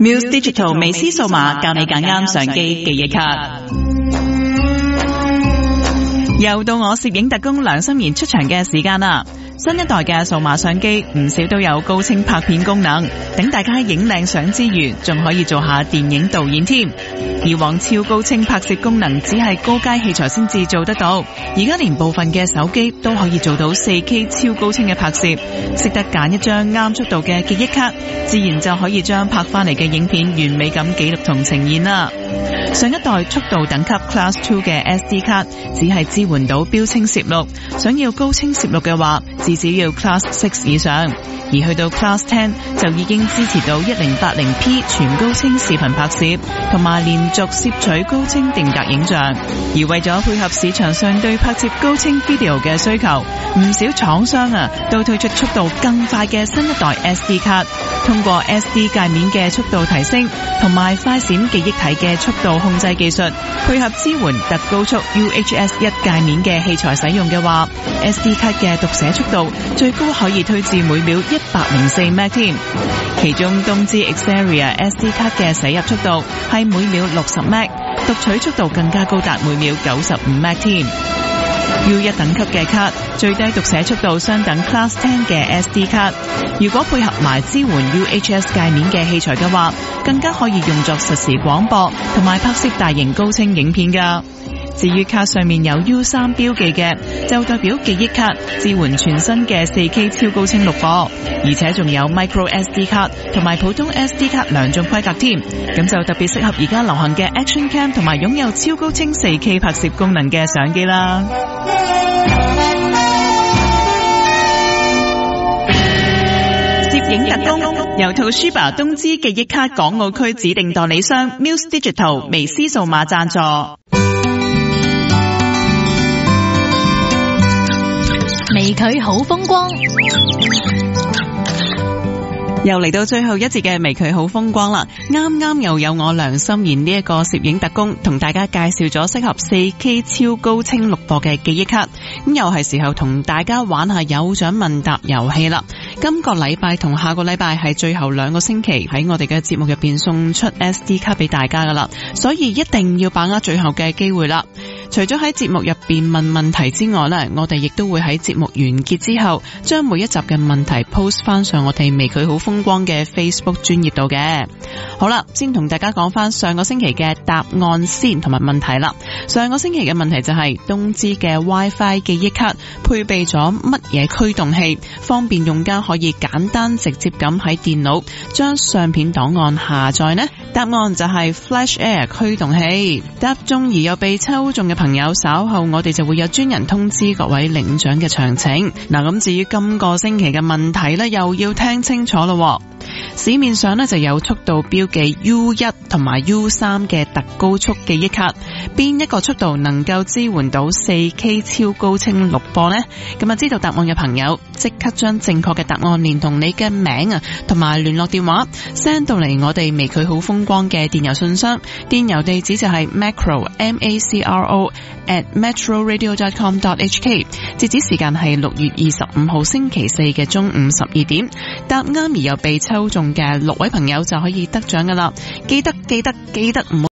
Muse Digital 微思數碼教你揀啱相機記憶卡。又到我攝影特工梁心妍出場嘅時間啦！新一代嘅數碼相機唔少都有高清拍片功能，等大家影靚相之餘，仲可以做下電影導演添。以往超高清拍攝功能只係高階器材先至做得到，而家連部分嘅手機都可以做到 4K 超高清嘅拍攝。識得揀一張啱速度嘅記憶卡，自然就可以將拍翻嚟嘅影片完美咁記錄同呈現啦。上一代速度等級 Class 2嘅 SD 卡只係支援到標清攝錄，想要高清攝錄嘅話，至少要 Class 6以上。而去到 Class 10就已經支持到 1080p 全高清視頻拍攝，同埋連續攝取高清定格影像。而為咗配合市場上對拍攝高清 video 嘅需求，唔少廠商都推出速度更快嘅新一代 SD 卡。通過 SD 界面嘅速度提升，同埋快閃記憶體嘅速度控制技術，配合支援特高速 UHS 1界面嘅器材使用嘅話， SD 卡嘅讀寫速度最高可以推至每秒104 MB 添。其中東芝 Xperia SD 卡嘅寫入速度係每秒60 MB， 讀取速度更加高達每秒95 MB 添。U1 等級嘅卡最低讀寫速度相等 Class 10嘅 SD 卡，如果配合埋支援 UHS 界面嘅器材嘅話，更加可以用作實時廣播同埋拍攝大型高清影片㗎。至於卡上面有 U3 標記嘅，就代表記憶卡支援全新嘅 4K 超高清錄播，而且仲有 Micro SD 卡同埋普通 SD 卡兩種規格添，咁就特別適合而家流行嘅 Action Cam 同埋擁有超高清 4K 拍攝功能嘅相機啦。攝影特工由 Toshiba 東芝記憶卡港澳區指定代理商 Muse Digital 微思數碼贊助。微距好風光，又嚟到最後一節嘅微距好風光啦！啱又有我梁心妍呢一個攝影特工同大家介紹咗適合 4K 超高清錄播嘅記憶卡，咁又係時候同大家玩下有獎問答遊戲啦！今個禮拜同下個禮拜係最後2個星期喺我哋嘅節目入邊送出 SD 卡俾大家噶啦，所以一定要把握最後嘅機會啦！除咗喺節目入邊問問題之外呢，我哋亦都會喺節目完結之後，將每一集嘅問題 post 翻上我哋微距好風光嘅 Facebook 專頁度嘅。好啦，先同大家講翻上個星期嘅答案先，同埋問題啦。上個星期嘅問題就係東芝嘅 WiFi 記憶卡配備咗乜嘢驅動器，方便用家可以簡單直接咁喺電腦將相片檔案下載呢？答案就係 Flash Air 驅動器。答中而又被抽中嘅朋友，稍後我哋就會有專人通知各位領獎嘅詳情。嗱，咁至於今個星期嘅問題呢，又要聽清楚咯。市面上呢就有速度標記 U1 同埋 U3 嘅特高速記憶卡，邊一個速度能夠支援到 4K 超高清錄播呢？咁知道答案嘅朋友，即刻將正確嘅答案連同你嘅名同埋聯絡電話 send 到嚟我哋微距好風光嘅電郵信箱，電郵地址就係 macro @metroradio.com.hk， 截止時間係6月25號星期四嘅中午12點。答啱而又被抽中嘅6位朋友就可以得獎噶啦，記得唔好